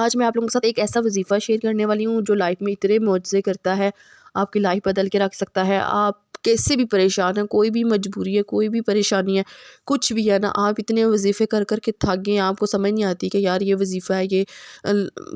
آج میں آپ لوگوں کے ساتھ ایک ایسا وظیفہ شیئر کرنے والی ہوں جو لائف میں اتنے معجزے کرتا ہے، آپ کی لائف بدل کے رکھ سکتا ہے۔ آپ کیسے بھی پریشان ہیں، کوئی بھی مجبوری ہے، کوئی بھی پریشانی ہے، کچھ بھی ہے نا، آپ اتنے وظیفے کر کر کے تھک گئے ہیں، آپ کو سمجھ نہیں آتی کہ یار یہ وظیفہ ہے، یہ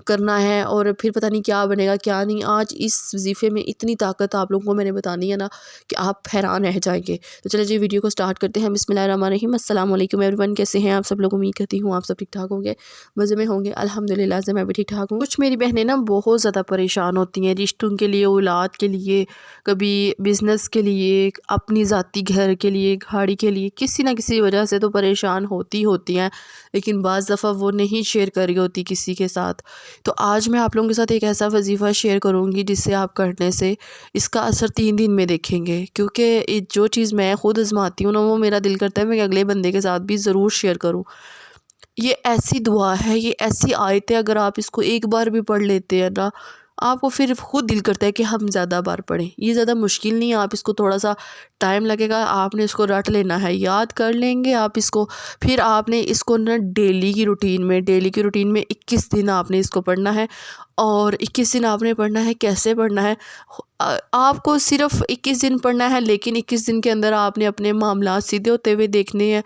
کرنا ہے اور پھر پتہ نہیں کیا بنے گا کیا نہیں۔ آج اس وظیفے میں اتنی طاقت آپ لوگوں کو میں نے بتانی ہے نا کہ آپ حیران رہ جائیں گے۔ تو چلیں جی ویڈیو کو سٹارٹ کرتے ہیں۔ بسم اللہ الرحمن الرحیم۔ السلام علیکم ایوری ون، کیسے ہیں آپ سب لوگ؟ امید کرتی ہوں آپ سب ٹھیک ٹھاک ہوں گے، مزے میں ہوں گے۔ الحمدللہ سے میں بھی ٹھیک ٹھاک ہوں۔ کچھ میری بہنیں نا بہت زیادہ پریشان ہوتی ہیں رشتوں کے لیے، اولاد کے لیے، کبھی بزنس کے لیے، اپنی ذاتی گھر کے لیے، گاڑی کے لیے، کسی نہ کسی وجہ سے تو پریشان ہوتی ہیں، لیکن بعض دفعہ وہ نہیں شیئر کر رہی ہوتی کسی کے ساتھ۔ تو آج میں آپ لوگوں کے ساتھ ایک ایسا وظیفہ شیئر کروں گی جس سے آپ کرنے سے اس کا اثر 3 دن میں دیکھیں گے، کیونکہ جو چیز میں خود آزماتی ہوں نا، وہ میرا دل کرتا ہے میں اگلے بندے کے ساتھ بھی ضرور شیئر کروں۔ یہ ایسی دعا ہے، یہ ایسی آیت ہے، اگر آپ اس کو ایک بار بھی پڑھ لیتے ہیں نا، آپ کو پھر خود دل کرتا ہے کہ ہم زیادہ بار پڑھیں۔ یہ زیادہ مشکل نہیں ہے، آپ اس کو تھوڑا سا ٹائم لگے گا، آپ نے اس کو رٹ لینا ہے، یاد کر لیں گے آپ اس کو، پھر آپ نے اس کو نا ڈیلی کی روٹین میں 21 دن آپ نے اس کو پڑھنا ہے، اور 21 دن آپ نے پڑھنا ہے۔ کیسے پڑھنا ہے؟ آپ کو صرف 21 دن پڑھنا ہے، لیکن 21 دن کے اندر آپ نے اپنے معاملات سیدھے ہوتے ہوئے دیکھنے ہیں،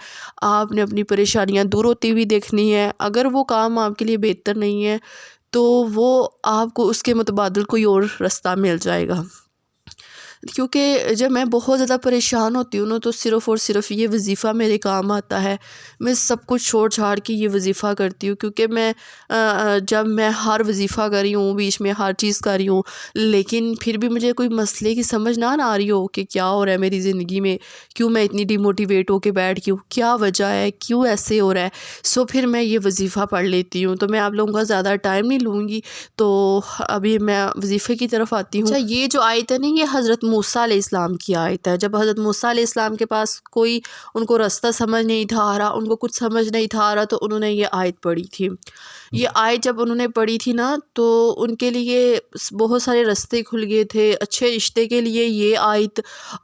آپ نے اپنی پریشانیاں دور ہوتی ہوئی دیکھنی ہے۔ اگر وہ کام آپ کے لیے بہتر نہیں ہے تو وہ آپ کو اس کے متبادل کوئی اور رستہ مل جائے گا، کیونکہ جب میں بہت زیادہ پریشان ہوتی ہوں نا تو صرف اور صرف یہ وظیفہ میرے کام آتا ہے۔ میں سب کچھ چھوڑ چھاڑ کے یہ وظیفہ کرتی ہوں، کیونکہ جب میں ہر وظیفہ کر رہی ہوں، بیچ میں ہر چیز کر رہی ہوں، لیکن پھر بھی مجھے کوئی مسئلے کی سمجھ نہ آ رہی ہو کہ کیا ہو رہا ہے میری زندگی میں، کیوں میں اتنی ڈی موٹیویٹ ہو کے بیٹھ گئی ہوں، کیا وجہ ہے، کیوں ایسے ہو رہا ہے، پھر میں یہ وظیفہ پڑھ لیتی ہوں۔ تو میں آپ لوگوں کا زیادہ ٹائم نہیں لوں گی، تو ابھی میں وظیفے کی طرف آتی ہوں۔ اچھا، یہ جو آیت ہے نا، یہ حضرت موسیٰ علیہ السلام کی آیت ہے۔ جب حضرت موسیٰ علیہ السلام کے پاس ان کو راستہ سمجھ نہیں تھا آ رہا، ان کو کچھ سمجھ نہیں تھا آ رہا، تو انہوں نے یہ آیت پڑھی تھی۔ یہ آیت جب انہوں نے پڑھی تھی نا تو ان کے لیے بہت سارے راستے کھل گئے تھے اچھے رشتے کے لیے، یہ آیت۔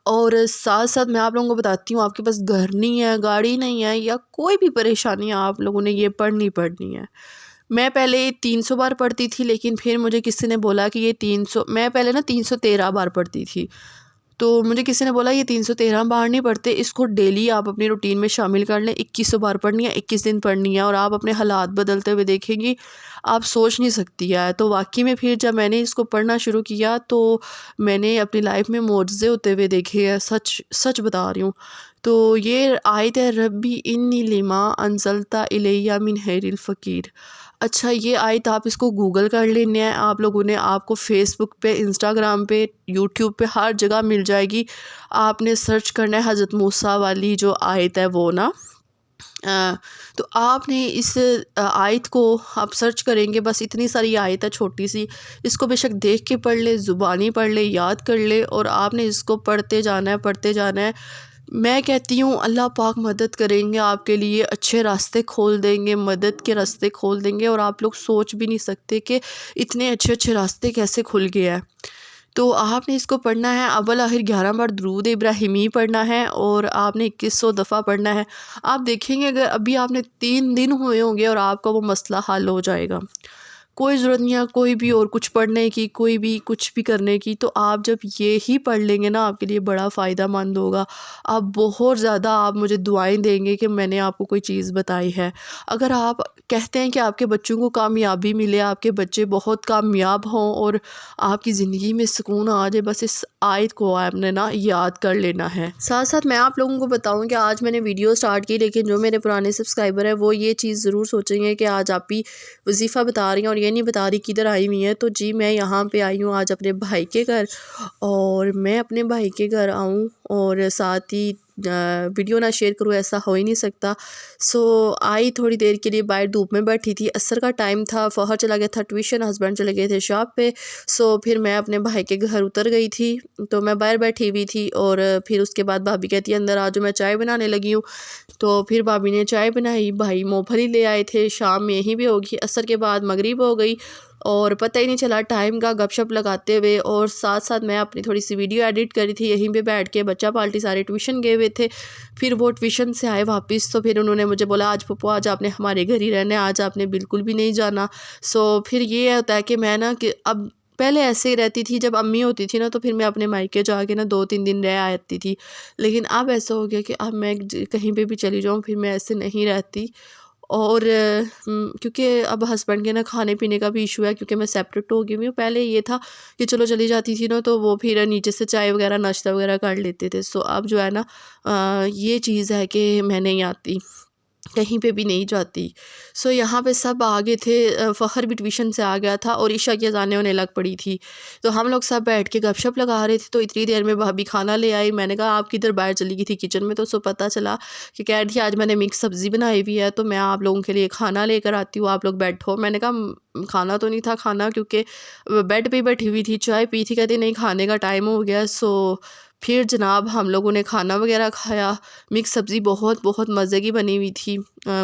اور ساتھ ساتھ میں آپ لوگوں کو بتاتی ہوں، آپ کے پاس گھر نہیں ہے، گاڑی نہیں ہے، یا کوئی بھی پریشانی ہے، آپ لوگوں نے یہ پڑھنی ہے۔ میں پہلے 300 بار پڑھتی تھی، لیکن پھر مجھے کسی نے بولا کہ یہ 300، میں پہلے نا 313 بار پڑھتی تھی، تو مجھے کسی نے بولا یہ 313 بار نہیں پڑھتے، اس کو ڈیلی آپ اپنی روٹین میں شامل کر لیں، 2100 بار پڑھنی ہے، 21 دن پڑھنی ہے، اور آپ اپنے حالات بدلتے ہوئے دیکھیں گی، آپ سوچ نہیں سکتی ہے۔ تو واقعی میں پھر جب میں نے اس کو پڑھنا شروع کیا تو میں نے اپنی لائف میں معجزے ہوتے ہوئے دیکھے ہیں، سچ بتا رہی ہوں۔ تو یہ آیت ہے، ربی انی لما انزلت الیہ من خیر الفقیر۔ اچھا، یہ آیت آپ اس کو گوگل کر لینے ہیں آپ لوگوں نے، آپ کو فیس بک پہ، انسٹاگرام پہ، یوٹیوب پہ ہر جگہ مل جائے گی۔ آپ نے سرچ کرنا ہے حضرت موسیٰ والی جو آیت ہے وہ نا، تو آپ نے اس آیت کو آپ سرچ کریں گے، بس اتنی ساری آیت ہے چھوٹی سی، اس کو بے شک دیکھ کے پڑھ لے، زبانی پڑھ لے، یاد کر لے، اور آپ نے اس کو پڑھتے جانا ہے۔ میں کہتی ہوں اللہ پاک مدد کریں گے آپ کے لیے، اچھے راستے کھول دیں گے، مدد کے راستے کھول دیں گے، اور آپ لوگ سوچ بھی نہیں سکتے کہ اتنے اچھے راستے کیسے کھل گئے ہیں۔ تو آپ نے اس کو پڑھنا ہے، اول آخر 11 بار درود ابراہیمی پڑھنا ہے، اور آپ نے 2100 دفعہ پڑھنا ہے۔ آپ دیکھیں گے اگر ابھی آپ نے 3 دن ہوئے ہوں گے اور آپ کا وہ مسئلہ حل ہو جائے گا۔ کوئی ضرورت نہیں ہے کوئی بھی اور کچھ پڑھنے کی، کوئی بھی کچھ بھی کرنے کی، تو آپ جب یہ ہی پڑھ لیں گے نا، آپ کے لیے بڑا فائدہ مند ہوگا۔ آپ بہت زیادہ آپ مجھے دعائیں دیں گے کہ میں نے آپ کو کوئی چیز بتائی ہے۔ اگر آپ کہتے ہیں کہ آپ کے بچوں کو کامیابی ملے، آپ کے بچے بہت کامیاب ہوں اور آپ کی زندگی میں سکون آ جائے، بس اس آیت کو آپ نے نا یاد کر لینا ہے۔ ساتھ ساتھ میں آپ لوگوں کو بتاؤں کہ آج میں نے ویڈیو سٹارٹ کی، لیکن جو میرے پرانے سبسکرائبر ہیں وہ یہ چیز ضرور سوچیں گے کہ آج آپ بھی وظیفہ بتا رہی ہیں اور یہ نہیں بتا رہی کدھر آئی ہوئی ہیں۔ تو جی میں یہاں پہ آئی ہوں آج اپنے بھائی کے گھر، اور میں اپنے بھائی کے گھر آؤں اور ساتھ ہی ویڈیو نہ شیئر کروں، ایسا ہو ہی نہیں سکتا۔ آئی تھوڑی دیر کے لیے، باہر دھوپ میں بیٹھی تھی، عصر کا ٹائم تھا، فوہر چلا گیا تھا ٹیوشن، ہسبینڈ چلے گئے تھے شاپ پہ، پھر میں اپنے بھائی کے گھر اتر گئی تھی، تو میں باہر بیٹھی ہوئی تھی، اور پھر اس کے بعد بھابی کہتی ہے اندر آ جاؤ، میں چائے بنانے لگی ہوں۔ تو پھر بھابی نے چائے بنائی، بھائی مونگ پھلی لے آئے تھے، شام میں یہیں بھی ہوگی، عصر کے بعد مغرب ہو گئی، اور پتہ ہی نہیں چلا ٹائم کا، گپ شپ لگاتے ہوئے، اور ساتھ ساتھ میں اپنی تھوڑی سی ویڈیو ایڈٹ کری تھی یہیں پہ بیٹھ کے. بچہ پالٹی سارے ٹیوشن گئے ہوئے تھے. پھر وہ ٹیوشن سے آئے واپس تو پھر انہوں نے مجھے بولا آج پھپھو آج آپ نے ہمارے گھر ہی رہنا ہے، آج آپ نے بالکل بھی نہیں جانا. پھر یہ ہوتا ہے کہ میں نا کہ اب پہلے ایسے ہی رہتی تھی، جب امی ہوتی تھی نا تو پھر میں اپنے مائکے جا کے نا 2-3 دن رہ آتی تھی. لیکن اب ایسا ہو گیا کہ اب میں کہیں پہ بھی چلی جاؤں پھر میں ایسے نہیں رہتی. اور کیونکہ اب ہسبینڈ کے نا کھانے پینے کا بھی ایشو ہے، کیونکہ میں سیپریٹ ہو گئی ہوں. پہلے یہ تھا کہ چلو چلی جاتی تھی نا تو وہ پھر نیچے سے چائے وغیرہ ناشتہ وغیرہ کر لیتے تھے. اب جو ہے نا یہ چیز ہے کہ میں نہیں آتی، کہیں پہ بھی نہیں جاتی. یہاں پہ سب آگے تھے. فخر بھی ٹیوشن سے آ گیا تھا اور عشاء کی اذانیں ہونے لگ پڑی تھی. تو ہم لوگ سب بیٹھ کے گپ شپ لگا رہے تھے. تو اتنی دیر میں بھابی کھانا لے آئی. میں نے کہا آپ کدھر؟ باہر چلی گئی تھی کچن میں. تو اس کو پتہ چلا کہ کہہ رہی تھی آج میں نے مکس سبزی بنائی ہوئی ہے تو میں آپ لوگوں کے لیے کھانا لے کر آتی ہوں، آپ لوگ بیٹھو. میں نے کہا کھانا تو نہیں تھا کھانا، کیونکہ بیڈ پہ ہی بیٹھی ہوئی تھی، چائے پی تھی. کہتی نہیں کھانے کا ٹائم ہو گیا. پھر جناب ہم لوگوں نے کھانا وغیرہ کھایا. مکس سبزی بہت بہت مزے کی بنی ہوئی تھی.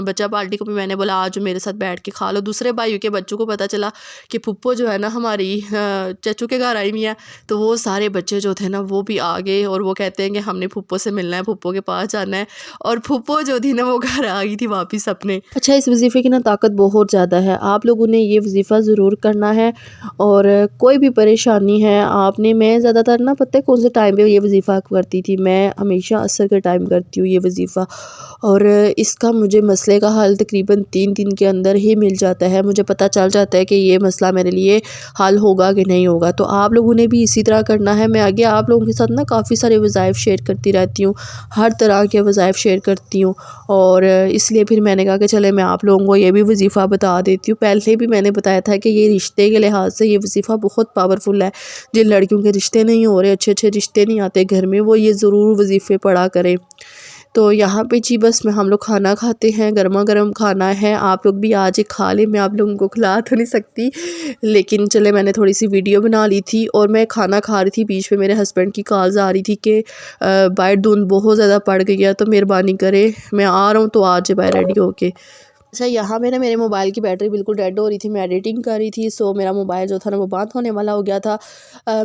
بچہ پارٹی کو بھی میں نے بولا آج میرے ساتھ بیٹھ کے کھا لو. دوسرے بھائیوں کے بچوں کو پتہ چلا کہ پھپھو جو ہے نا ہماری چچو کے گھر آئی ہوئی ہیں، تو وہ سارے بچے جو تھے نا وہ بھی آ گئے اور وہ کہتے ہیں کہ ہم نے پھپھو سے ملنا ہے، پھپھو کے پاس جانا ہے. اور پھپھو جو تھی نا وہ گھر آ گئی تھی واپس اپنے. اچھا اس وظیفے کی نا طاقت بہت زیادہ ہے، آپ لوگوں نے یہ وظیفہ ضرور کرنا ہے. اور کوئی بھی پریشانی ہے آپ نے، میں زیادہ تر نا پتہ ہے کون سے ٹائم پہ یہ وظیفہ کرتی تھی، میں ہمیشہ عصر کے ٹائم کرتی ہوں یہ وظیفہ. اور اس کا مجھے مسئلے کا حل تقریباً 3 دن کے اندر ہی مل جاتا ہے. مجھے پتہ چل جاتا ہے کہ یہ مسئلہ میرے لیے حل ہوگا کہ نہیں ہوگا. تو آپ لوگوں نے بھی اسی طرح کرنا ہے. میں آگے آپ لوگوں کے ساتھ نا کافی سارے وظائف شیئر کرتی رہتی ہوں، ہر طرح کے وظائف شیئر کرتی ہوں. اور اس لیے پھر میں نے کہا کہ چلے میں آپ لوگوں کو یہ بھی وظیفہ بتا دیتی ہوں. پہلے بھی میں نے بتایا تھا کہ یہ رشتے کے لحاظ سے یہ وظیفہ بہت پاورفل ہے. جن لڑکیوں کے رشتے نہیں ہو رہے، اچھے اچھے رشتے نہیں آتے گھر میں، وہ یہ ضرور وظیفے پڑھا کریں. تو یہاں پہ جی بس میں ہم لوگ کھانا کھاتے ہیں، گرما گرم کھانا ہے. آپ لوگ بھی آج ایک کھا لیں. میں آپ لوگوں کو کھلا تو نہیں سکتی، لیکن چلے میں نے تھوڑی سی ویڈیو بنا لی تھی. اور میں کھانا کھا رہی تھی، بیچ میں میرے ہسبینڈ کی کالز آ رہی تھی کہ باہر دھند بہت زیادہ پڑ گئی ہے تو مہربانی کرے میں آ رہا ہوں تو آج باہر ریڈی ہو کے. اچھا یہاں پہ نا میرے موبائل کی بیٹری بالکل ڈیڈ ہو رہی تھی، میں ایڈیٹنگ کر رہی تھی. میرا موبائل جو تھا نا وہ بند ہونے والا ہو گیا تھا.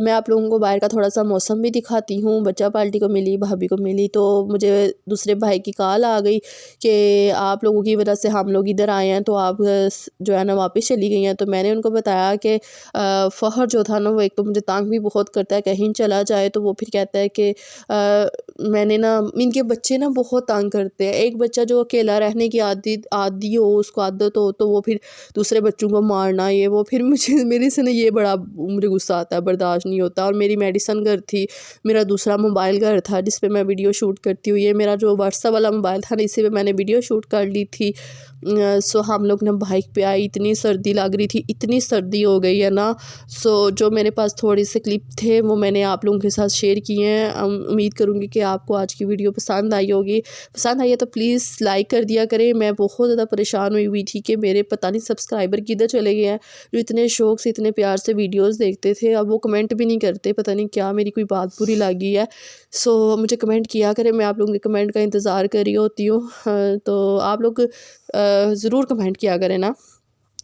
میں آپ لوگوں کو باہر کا تھوڑا سا موسم بھی دکھاتی ہوں. بچہ پارٹی کو ملی، بھابھی کو ملی، تو مجھے دوسرے بھائی کی کال آ گئی کہ آپ لوگوں کی وجہ سے ہم لوگ ادھر آئے ہیں تو آپ جو ہے نا واپس چلی گئی ہیں. تو میں نے ان کو بتایا کہ فخر جو تھا نا وہ ایک تو مجھے تانگ بھی بہت کرتا ہے، کہیں چلا جائے تو وہ پھر کہتا ہے کہ میں نے نا ان کے بچے نا بہت تانگ کرتے ہیں. ایک بچہ جو اکیلا رہنے کی عادی ہو، اس کو عادت ہو، تو وہ پھر دوسرے بچوں کو مارنا یہ وہ، پھر میرے سے نا یہ بڑا مجھے غصہ آتا ہے، برداشت نہیں ہوتا. اور میری میڈیسن گھر تھی، میرا دوسرا موبائل گھر تھا جس پہ میں ویڈیو شوٹ کرتی ہوں. یہ میرا جو واٹس ایپ والا موبائل تھا نا اسی پہ میں نے ویڈیو شوٹ کر لی تھی. ہم لوگ نا بائک پہ آئی، اتنی سردی لگ رہی تھی، اتنی سردی ہو گئی ہے نا. جو میرے پاس تھوڑے سے کلپ تھے وہ میں نے آپ لوگوں کے ساتھ شیئر کیے ہیں. امید کروں گی کہ آپ کو آج کی ویڈیو پسند آئی ہوگی. پسند آئی ہے تو پلیز لائک کر دیا کریں. میں بہت زیادہ پریشان ہوئی تھی کہ میرے پتہ نہیں سبسکرائبر کدھر چلے گئے ہیں جو اتنے شوق سے اتنے پیار سے ویڈیوز دیکھتے تھے. اب وہ کمنٹ بھی نہیں کرتے، پتہ نہیں کیا میری کوئی بات بری لگی ہے. مجھے کمنٹ کیا کریں، میں آپ لوگوں کے کمنٹ کا انتظار کر رہی ہوتی ہوں. تو آپ لوگ ضرور کمنٹ کیا کریں نا.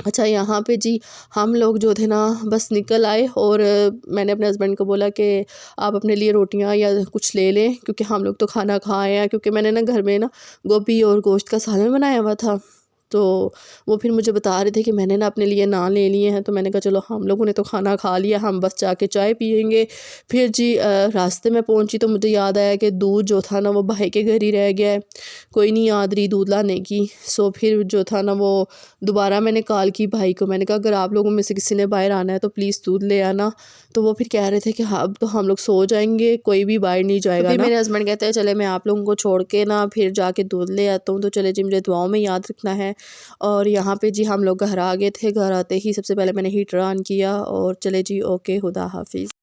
اچھا یہاں پہ جی ہم لوگ جو تھے نا بس نکل آئے اور میں نے اپنے ہسبینڈ کو بولا کہ آپ اپنے لیے روٹیاں یا کچھ لے لیں کیونکہ ہم لوگ تو کھانا کھائے ہیں. کیونکہ میں نے نا گھر میں نا گوبھی اور گوشت کا سالن بنایا ہوا تھا. تو وہ پھر مجھے بتا رہے تھے کہ میں نے نا اپنے لیے نان لے لیے ہیں. تو میں نے کہا چلو ہم لوگوں نے تو کھانا کھا لیا، ہم بس جا کے چائے پئیں گے. پھر جی راستے میں پہنچی تو مجھے یاد آیا کہ دودھ جو تھا نا وہ بھائی کے گھر ہی رہ گیا ہے، کوئی نہیں یاد رہی دودھ لانے کی. پھر جو تھا نا وہ دوبارہ میں نے کال کی بھائی کو. میں نے کہا اگر آپ لوگوں میں سے کسی نے باہر آنا ہے تو پلیز دودھ لے آنا. تو وہ پھر کہہ رہے تھے کہ ہاں اب تو ہم لوگ سو جائیں گے، کوئی بھی باہر نہیں جائے گا نا. میرے ہسبینڈ کہتے ہیں چلے میں آپ لوگوں کو چھوڑ کے نا پھر جا کے دودھ لے آتا ہوں. تو چلے جی مجھے دعاؤں میں یاد رکھنا ہے. اور یہاں پہ جی ہم لوگ گھر آ گئے تھے. گھر آتے ہی سب سے پہلے میں نے ہیٹر آن کیا اور چلے جی اوکے خدا حافظ.